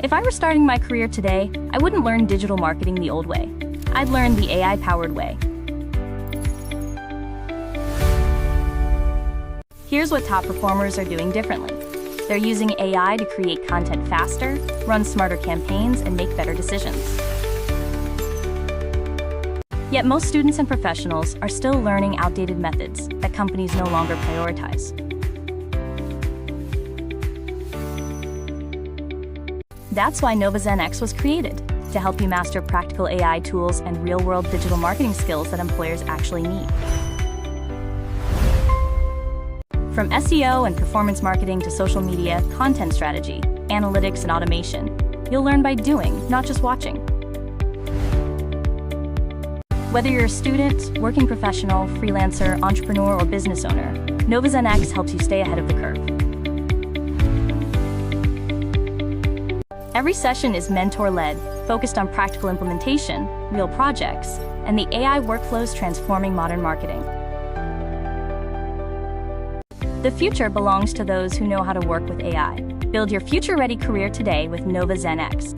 If I were starting my career today, I wouldn't learn digital marketing the old way. I'd learn the AI-powered way. Here's what top performers are doing differently. They're using AI to create content faster, run smarter campaigns, and make better decisions. Yet most students and professionals are still learning outdated methods that companies no longer prioritize. That's why NovaZen X was created, to help you master practical AI tools and real-world digital marketing skills that employers actually need. From SEO and performance marketing to social media, content strategy, analytics, and automation, you'll learn by doing, not just watching. Whether you're a student, working professional, freelancer, entrepreneur, or business owner, NovaZen X helps you stay ahead of the curve. Every session is mentor-led, focused on practical implementation, real projects, and the AI workflows transforming modern marketing. The future belongs to those who know how to work with AI. Build your future-ready career today with NovaZen X.